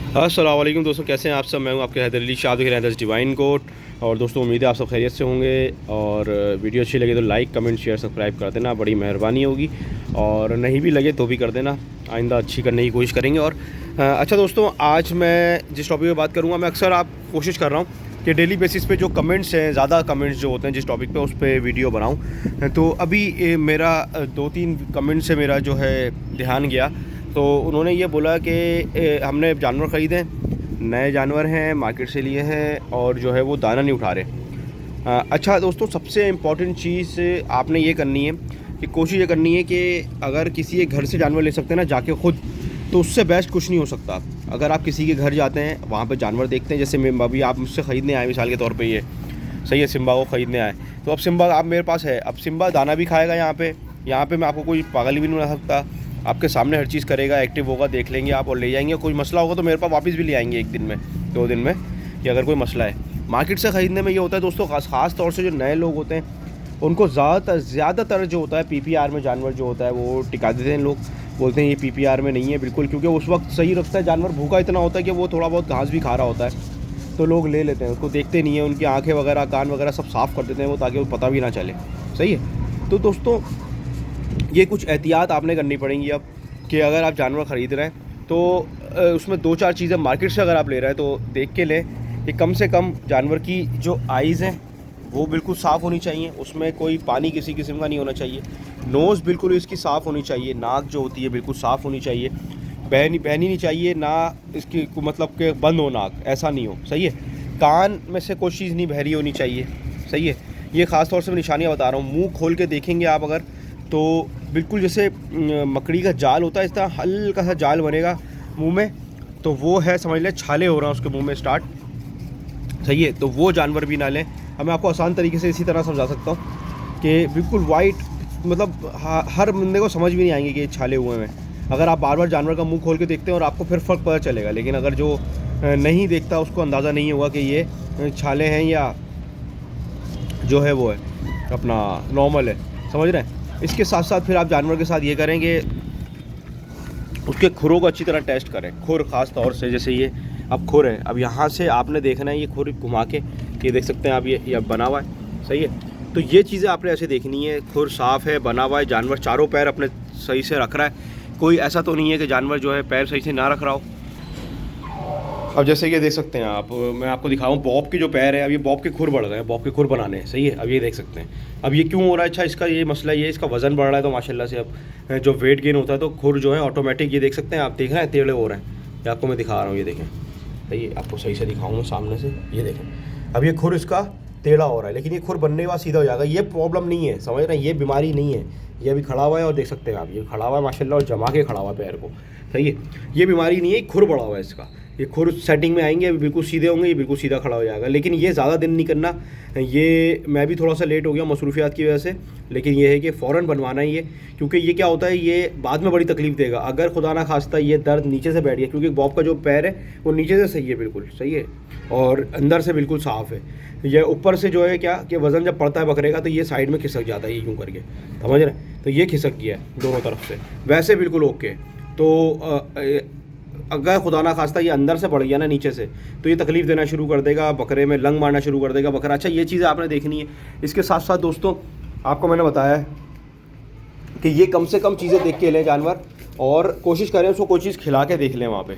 अस्सलाम वालेकुम दोस्तों, कैसे हैं आप सब। मैं हूं आपके हैदर अली शाह, देख रहे हैं डिवाइन कोट। और दोस्तों उम्मीद है आप सब खैरियत से होंगे। और वीडियो अच्छी लगे तो लाइक कमेंट शेयर सब्सक्राइब कर देना, बड़ी मेहरबानी होगी। और नहीं भी लगे तो भी कर देना, आइंदा अच्छी करने की कोशिश करेंगे। और अच्छा दोस्तों, आज मैं जिस टॉपिक पर बात करूँगा, मैं अक्सर आप कोशिश कर रहा हूँ कि डेली बेसिस पे जो कमेंट्स हैं, ज़्यादा कमेंट्स जो होते हैं जिस टॉपिक पे, उस पर वीडियो बनाऊँ। तो अभी मेरा 2-3 कमेंट से मेरा जो है ध्यान गया। तो उन्होंने ये बोला कि हमने जानवर ख़रीदे, नए जानवर हैं, मार्केट से लिए हैं, और जो है वो दाना नहीं उठा रहे। अच्छा दोस्तों, सबसे इम्पॉर्टेंट चीज़ आपने ये करनी है कि कोशिश ये करनी है कि अगर किसी एक घर से जानवर ले सकते हैं ना जाके ख़ुद, तो उससे बेस्ट कुछ नहीं हो सकता। अगर आप किसी के घर जाते हैं, वहाँ पे जानवर देखते हैं, जैसे मैं अभी आप मुझसे ख़रीदने आए मिसाल के तौर पे, ये सही है, सिम्बा को ख़रीदने आए, तो अब सिम्बा आप मेरे पास है, अब सिम्बा दाना भी खाएगा यहाँ पे मैं आपको कोई पागल भी नहीं बना सकता। आपके सामने हर चीज़ करेगा, एक्टिव होगा, देख लेंगे आप और ले जाएंगे। कोई मसला होगा तो मेरे पास वापस भी ले आएंगे 1 दिन में, 2 दिन में, कि अगर कोई मसला है। मार्केट से ख़रीदने में ये होता है दोस्तों, ख़ास तौर से जो नए लोग होते हैं उनको ज़्यादातर जो होता है पीपीआर में जानवर जो होता है वो टिका देते हैं। लोग बोलते हैं ये पीपीआर में नहीं है बिल्कुल, क्योंकि उस वक्त सही रखता है जानवर, भूखा इतना होता है कि वो थोड़ा बहुत घास भी खा रहा होता है, तो लोग ले लेते हैं उसको, देखते नहीं है, उनकी आँखें वगैरह कान वगैरह सब साफ़ कर देते हैं वो, ताकि वो पता भी ना चले। सही है। तो दोस्तों ये कुछ एहतियात आपने करनी पड़ेंगी अब, कि अगर आप जानवर ख़रीद रहे हैं तो उसमें 2-4 चीज़ें मार्केट से अगर आप ले रहे हैं तो देख के लें कि कम से कम जानवर की जो आइज़ हैं वो बिल्कुल साफ़ होनी चाहिए, उसमें कोई पानी किसी किस्म का नहीं होना चाहिए। नोज़ बिल्कुल इसकी साफ़ होनी चाहिए, नाक जो होती है बिल्कुल साफ़ होनी चाहिए, बहनी नहीं चाहिए ना, इसकी मतलब कि बंद हो नाक, ऐसा नहीं हो। सही है। कान में से कोई चीज़ नहीं बहरी होनी चाहिए। सही है। ये ख़ास तौर से मैं निशानियाँ बता रहा हूँ। मुँह खोल के देखेंगे आप अगर, तो बिल्कुल जैसे मकड़ी का जाल होता है, इस तरह हल्का सा जाल बनेगा मुंह में, तो वो है, समझ लें छाले हो रहा है उसके मुंह में स्टार्ट। सही है। तो वो जानवर भी ना लें। अब मैं आपको आसान तरीके से इसी तरह समझा सकता हूँ कि बिल्कुल वाइट, मतलब हर बंदे को समझ भी नहीं आएंगे कि ये छाले हुए हैं। अगर आप बार बार जानवर का मुंह खोल के देखते हैं और आपको फिर फ़र्क पता चलेगा, लेकिन अगर जो नहीं देखता उसको अंदाज़ा नहीं होगा कि ये छाले हैं या जो है वो है अपना नॉर्मल है। समझ रहे हैं। इसके साथ साथ फिर आप जानवर के साथ ये करेंगे, उसके खुरों को अच्छी तरह टेस्ट करें। खुर ख़ास तौर से, जैसे ये अब खुर है, अब यहाँ से आपने देखना है ये खुर घुमा के, ये देख सकते हैं आप, ये अब बना हुआ है। सही है। तो ये चीज़ें आपने ऐसे देखनी है, खुर साफ़ है, बना हुआ है, जानवर चारों पैर अपने सही से रख रहा है, कोई ऐसा तो नहीं है कि जानवर जो है पैर सही से ना रख रहा हो। अब जैसे ये देख सकते हैं आप, मैं आपको दिखाऊँ बॉब के जो पैर है, अब ये बॉब के खुर बढ़ रहे हैं, बॉब के खुर बनाने हैं। सही है। अब ये देख सकते हैं। अब ये क्यों हो रहा है? अच्छा, इसका ये मसला ये, इसका वज़न बढ़ रहा है, तो माशाल्लाह से अब जो वेट गेन होता है तो खुर जो है ऑटोमेटिक, ये देख सकते हैं आप, देख रहे हैं टेढ़े हो रहे हैं। ये आपको मैं दिखा रहा हूँ, ये देखें। सही है। आपको सही से दिखाऊँ मैं सामने से, ये देखें। अब ये खुर इसका टेढ़ा हो रहा है, लेकिन ये खुर बनने के बाद सीधा हो जाएगा। ये प्रॉब्लम नहीं है, समझ रहे हैं, ये बीमारी नहीं है। ये अभी खड़ा हुआ है और देख सकते हैं आप, ये खड़ा हुआ है माशाल्लाह, और जमा के खड़ा हुआ है पैर को। सही है। ये बीमारी नहीं है, खुर बड़ा हुआ है इसका। ये खुर सेटिंग में आएंगे, अभी बिल्कुल सीधे होंगे, ये बिल्कुल सीधा खड़ा हो जाएगा। लेकिन ये ज़्यादा दिन नहीं करना। ये मैं भी थोड़ा सा लेट हो गया मसरूफियात की वजह से, लेकिन ये है कि फ़ौरन बनवाना है ये, क्योंकि ये क्या होता है, ये बाद में बड़ी तकलीफ़ देगा अगर खुदा ना खास्ता ये दर्द नीचे से बैठ गया, क्योंकि बॉब का जो पैर है वो नीचे से सही है, बिल्कुल सही है, और अंदर से बिल्कुल साफ़ है। ये ऊपर से जो है क्या कि वज़न जब पड़ता है बकरे का, तो ये साइड में खिसक जाता है, ये यूँ करके, समझ रहे हैं। तो ये खिसक गया है दोनों तरफ से, वैसे बिल्कुल ओके। तो अगर खुदा ना खास्ता ये अंदर से बढ़ गया ना नीचे से, तो ये तकलीफ़ देना शुरू कर देगा, बकरे में लंग मारना शुरू कर देगा बकरा। अच्छा, ये चीज़ें आपने देखनी है। इसके साथ साथ दोस्तों आपको मैंने बताया है कि ये कम से कम चीज़ें देख के लें जानवर, और कोशिश करें उसको कोई चीज़ खिला के देख लें वहाँ पे।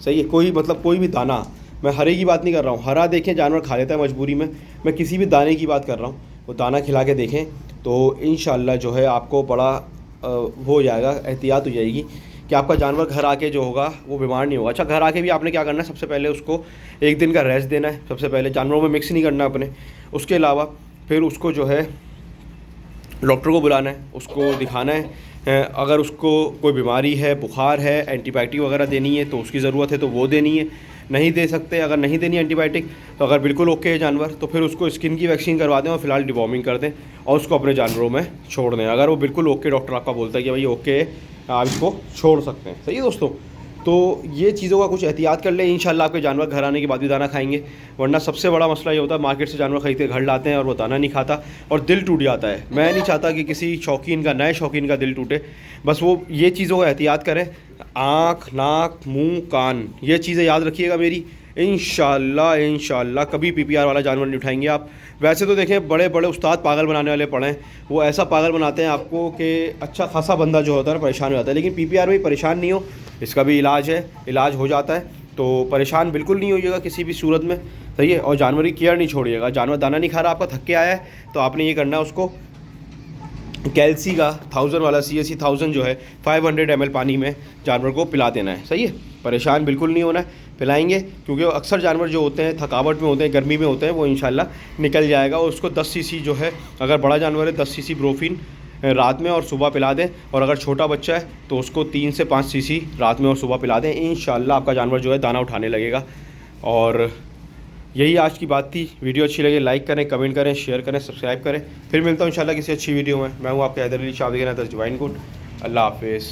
सही है। कोई मतलब कोई भी दाना, मैं हरे की बात नहीं कर रहा हूँ, हरा देखें जानवर खा लेता है मजबूरी में, मैं किसी भी दाने की बात कर रहा हूँ। वो दाना खिला के देखें तो इंशाल्लाह जो है आपको बड़ा हो जाएगा, एहतियात हो जाएगी कि आपका जानवर घर आके जो होगा वो बीमार नहीं होगा। अच्छा, घर आके भी आपने क्या करना है, सबसे पहले उसको 1 दिन का रेस्ट देना है। सबसे पहले जानवरों में मिक्स नहीं करना अपने। उसके अलावा फिर उसको जो है डॉक्टर को बुलाना है, उसको दिखाना है। अगर उसको कोई बीमारी है, बुखार है, एंटीबायोटिक वगैरह देनी है तो उसकी ज़रूरत है तो वो देनी है। नहीं दे सकते, अगर नहीं देनी एंटीबायोटिक, तो अगर बिल्कुल ओके है जानवर, तो फिर उसको स्किन की वैक्सीन करवा दें और फिलहाल डिवॉर्मिंग कर दें और उसको अपने जानवरों में छोड़ दें। अगर वो बिल्कुल ओके, डॉक्टर आपका बोलता है कि भाई ओके है, आप इसको छोड़ सकते हैं। सही है दोस्तों। तो ये चीज़ों का कुछ एहतियात कर लें, इंशाल्लाह आपके जानवर घर आने के बाद भी दाना खाएंगे। वरना सबसे बड़ा मसला ये होता है मार्केट से जानवर खरीद के घर लाते हैं और वो दाना नहीं खाता और दिल टूट जाता है। मैं नहीं चाहता कि किसी शौकीन का, नए शौकीन का दिल टूटे। बस वो ये चीज़ों का एहतियात करें, आँख, नाक, मुँह, कान, ये चीज़ें याद रखिएगा मेरी। इंशाल्लाह कभी PPR वाला जानवर नहीं उठाएंगे आप। वैसे तो देखें बड़े बड़े उस्ताद पागल बनाने वाले पड़े हैं, वो ऐसा पागल बनाते हैं आपको कि अच्छा खासा बंदा जो होता है परेशान हो जाता है। लेकिन PPR में परेशान नहीं हो, इसका भी इलाज है, इलाज हो जाता है। तो परेशान बिल्कुल नहीं होइएगा किसी भी सूरत में, सही है। और जानवर की केयर नहीं छोड़िएगा। जानवर दाना नहीं खा रहा, आपका थक के आया है, तो आपने ये करना है उसको कैल्सी का 1000 वाला CSC 1000 जो है 500 ml पानी में जानवर को पिला देना है, सही है। परेशान बिल्कुल नहीं होना है, पिलाएंगे। क्योंकि अक्सर जानवर जो होते हैं थकावट में होते हैं, गर्मी में होते हैं, वो इंशाल्लाह निकल जाएगा। और उसको 10 cc जो है, अगर बड़ा जानवर है 10 cc ब्रोफिन रात में और सुबह पिला दें। और अगर छोटा बच्चा है तो उसको 3 से 5 cc रात में और सुबह पिला दें। इंशाल्लाह आपका जानवर जो है दाना उठाने लगेगा। और यही आज की बात थी। वीडियो अच्छी लगे लाइक करें, कमेंट करें, शेयर करें, सब्सक्राइब करें। फिर मिलता हूँ इंशाल्लाह किसी अच्छी वीडियो में। मैं हूँ आपके हैदर अली शाह डिवाइन कोट। अल्लाह हाफिज़।